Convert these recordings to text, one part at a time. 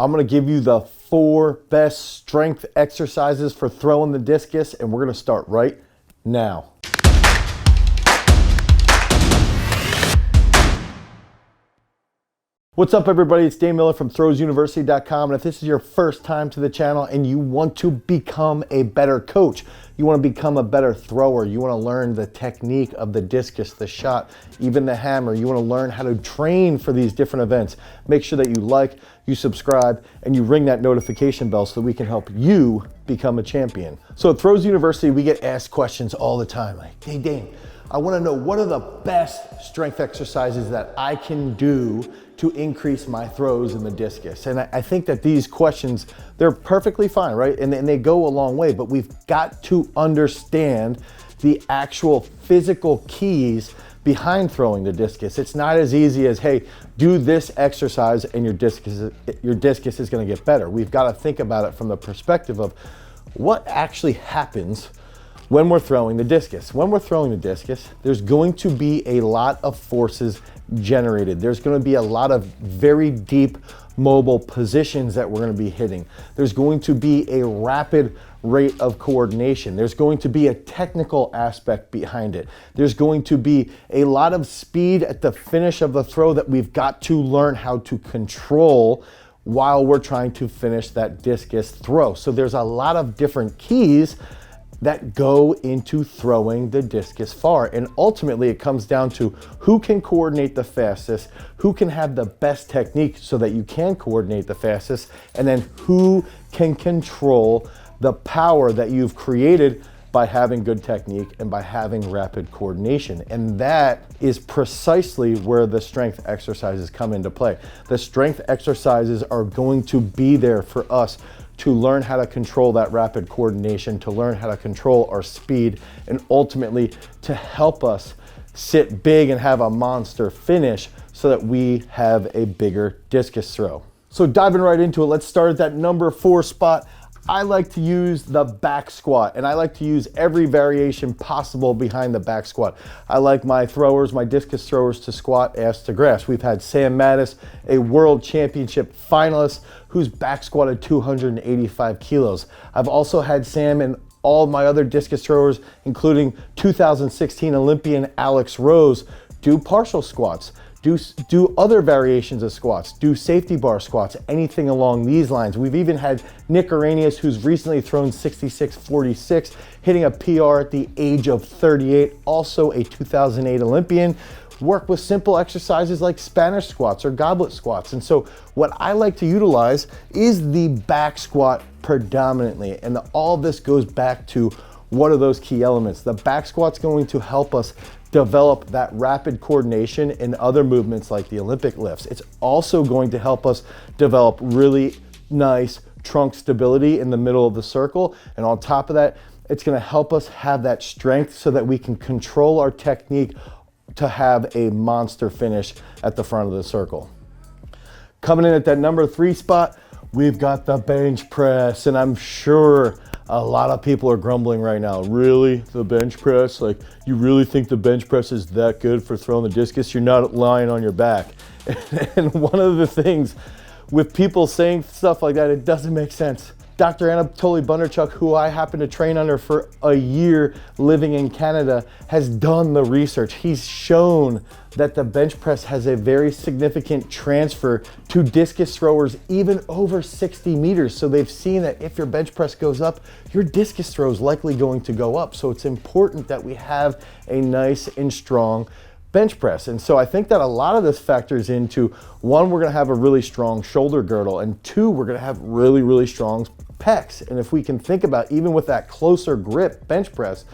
I'm gonna give you the 4 best strength exercises for throwing the discus, and we're gonna start right now. What's up, everybody? It's Dane Miller from throwsuniversity.com, and if this is your first time to the channel and you want to become a better coach, you want to become a better thrower, you want to learn the technique of the discus, the shot, even the hammer, you want to learn how to train for these different events, make sure that you like, you subscribe, and you ring that notification bell so that we can help you become a champion. So at Throws University, we get asked questions all the time like, hey Dane, I want to know what are the best strength exercises that I can do to increase my throws in the discus. And I think that these questions, they're perfectly fine, right? And they go a long way, but we've got to understand the actual physical keys behind throwing the discus. It's not as easy as, hey, do this exercise and your discus is going to get better. We've got to think about it from the perspective of what actually happens when we're throwing the discus. When we're throwing the discus, there's going to be a lot of forces generated. There's going to be a lot of very deep mobile positions that we're going to be hitting. There's going to be a rapid rate of coordination. There's going to be a technical aspect behind it. There's going to be a lot of speed at the finish of the throw that we've got to learn how to control while we're trying to finish that discus throw. So there's a lot of different keys that go into throwing the discus far. And ultimately it comes down to who can coordinate the fastest, who can have the best technique so that you can coordinate the fastest, and then who can control the power that you've created by having good technique and by having rapid coordination. And that is precisely where the strength exercises come into play. The strength exercises are going to be there for us to learn how to control that rapid coordination, to learn how to control our speed, and ultimately to help us sit big and have a monster finish so that we have a bigger discus throw. So diving right into it, let's start at that number 4 spot. I like to use the back squat, and I like to use every variation possible behind the back squat. I like my throwers, my discus throwers, to squat ass to grass. We've had Sam Mattis, a world championship finalist, who's back squatted 285 kilos. I've also had Sam and all my other discus throwers, including 2016 Olympian Alex Rose, do partial squats. Do other variations of squats, do safety bar squats, anything along these lines. We've even had Nick Arrhenius, who's recently thrown 66.46, hitting a PR at the age of 38, also a 2008 Olympian, work with simple exercises like Spanish squats or goblet squats. And so what I like to utilize is the back squat predominantly. And all of this goes back to what are those key elements? The back squat's going to help us develop that rapid coordination in other movements like the Olympic lifts. It's also going to help us develop really nice trunk stability in the middle of the circle. And on top of that, it's going to help us have that strength so that we can control our technique to have a monster finish at the front of the circle. Coming in at that number 3 spot, we've got the bench press, and I'm sure a lot of people are grumbling right now. Really? The bench press? Like, you really think the bench press is that good for throwing the discus? You're not lying on your back. And one of the things with people saying stuff like that, it doesn't make sense. Dr. Anatoly Bondarchuk, who I happen to train under for a year living in Canada, has done the research. He's shown that the bench press has a very significant transfer to discus throwers even over 60 meters. So they've seen that if your bench press goes up, your discus throw is likely going to go up. So it's important that we have a nice and strong bench press. And so I think that a lot of this factors into, 1, we're gonna have a really strong shoulder girdle, and 2, we're gonna have really, really strong pecs. And if we can think about, even with that closer grip bench press,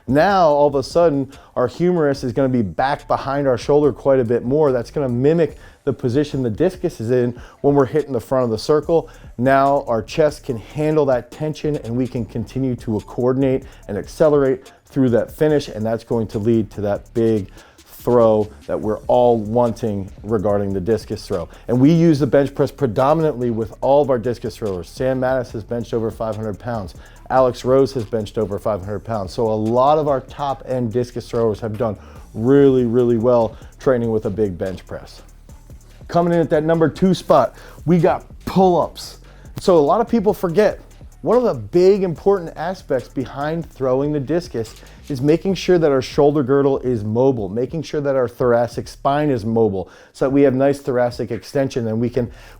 now all of a sudden our humerus is going to be back behind our shoulder quite a bit more. That's going to mimic the position the discus is in when we're hitting the front of the circle. Now our chest can handle that tension and we can continue to coordinate and accelerate through that finish, and that's going to lead to that big throw that we're all wanting regarding the discus throw. And we use the bench press predominantly with all of our discus throwers. Sam Mattis has benched over 500 pounds. Alex Rose has benched over 500 pounds. So a lot of our top end discus throwers have done really, really well training with a big bench press. Coming in at that number 2 spot, we got pull-ups. So a lot of people forget, one of the big important aspects behind throwing the discus is making sure that our shoulder girdle is mobile, making sure that our thoracic spine is mobile, so that we have nice thoracic extension and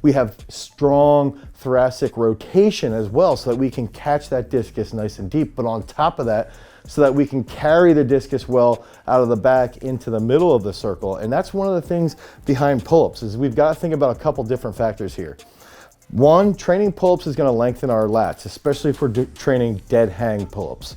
we have strong thoracic rotation as well, so that we can catch that discus nice and deep. But on top of that, so that we can carry the discus well out of the back into the middle of the circle. And that's one of the things behind pull-ups, is we've got to think about a couple different factors here. One, training pull-ups is going to lengthen our lats, especially if we're training dead hang pull-ups.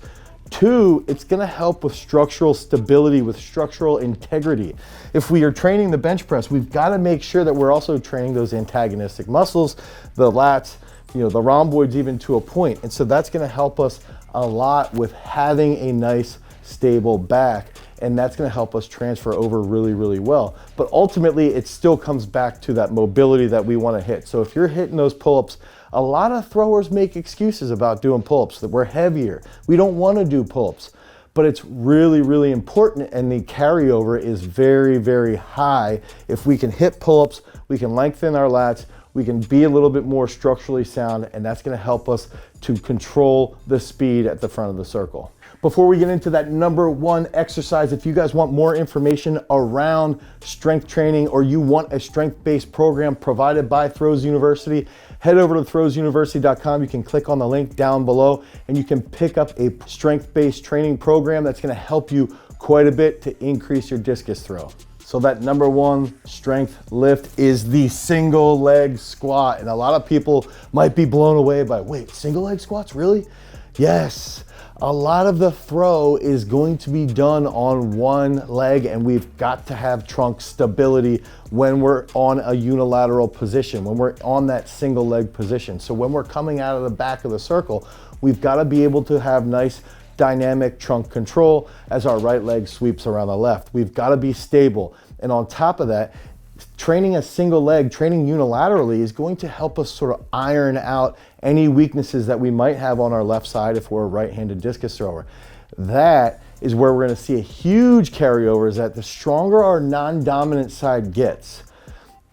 Two, it's going to help with structural stability, with structural integrity. If we are training the bench press, we've got to make sure that we're also training those antagonistic muscles, the lats, the rhomboids even to a point. And so that's going to help us a lot with having a nice stable back, and that's going to help us transfer over really, really well. But ultimately, it still comes back to that mobility that we want to hit. So if you're hitting those pull-ups, a lot of throwers make excuses about doing pull-ups, that we're heavier, we don't want to do pull-ups. But it's really, really important, and the carryover is very, very high. If we can hit pull-ups, we can lengthen our lats, we can be a little bit more structurally sound, and that's going to help us to control the speed at the front of the circle. Before we get into that number 1 exercise, if you guys want more information around strength training, or you want a strength-based program provided by Throws University, head over to throwsuniversity.com. You can click on the link down below and you can pick up a strength-based training program that's going to help you quite a bit to increase your discus throw. So that number 1 strength lift is the single leg squat. And a lot of people might be blown away by, wait, single leg squats, really? Yes. A lot of the throw is going to be done on one leg, and we've got to have trunk stability when we're on a unilateral position, when we're on that single leg position. So when we're coming out of the back of the circle, we've got to be able to have nice dynamic trunk control as our right leg sweeps around the left. We've got to be stable. And on top of that, training a single leg, training unilaterally, is going to help us sort of iron out any weaknesses that we might have on our left side if we're a right-handed discus thrower. That is where we're going to see a huge carryover, is that the stronger our non-dominant side gets,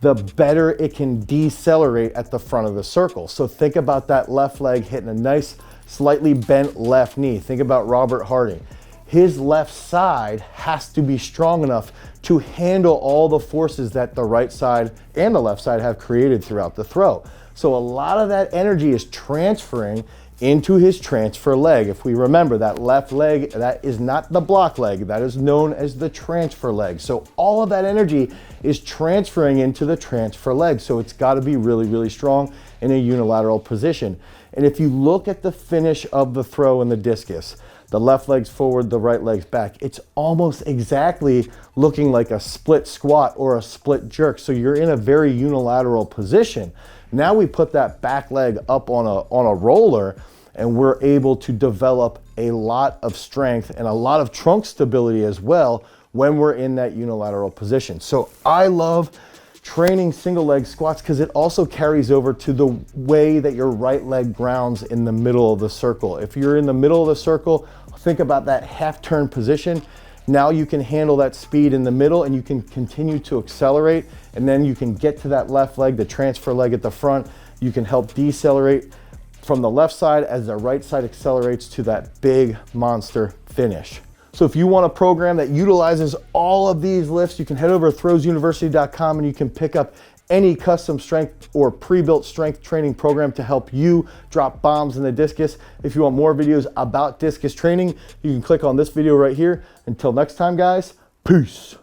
the better it can decelerate at the front of the circle. So think about that left leg hitting a nice, slightly bent left knee. Think about Robert Harding. His left side has to be strong enough to handle all the forces that the right side and the left side have created throughout the throw. So a lot of that energy is transferring into his transfer leg. If we remember, that left leg, that is not the block leg, that is known as the transfer leg. So all of that energy is transferring into the transfer leg. So it's got to be really, really strong in a unilateral position. And if you look at the finish of the throw in the discus, the left leg's forward, the right leg's back, it's almost exactly looking like a split squat or a split jerk. So you're in a very unilateral position. Now we put that back leg up on a roller, and we're able to develop a lot of strength and a lot of trunk stability as well when we're in that unilateral position. So I love training single leg squats because it also carries over to the way that your right leg grounds in the middle of the circle. If you're in the middle of the circle, think about that half turn position. Now you can handle that speed in the middle, and you can continue to accelerate, and then you can get to that left leg, the transfer leg at the front. You can help decelerate from the left side as the right side accelerates to that big monster finish. So if you want a program that utilizes all of these lifts, you can head over to throwsuniversity.com and you can pick up any custom strength or pre-built strength training program to help you drop bombs in the discus. If you want more videos about discus training, you can click on this video right here. Until next time, guys, peace.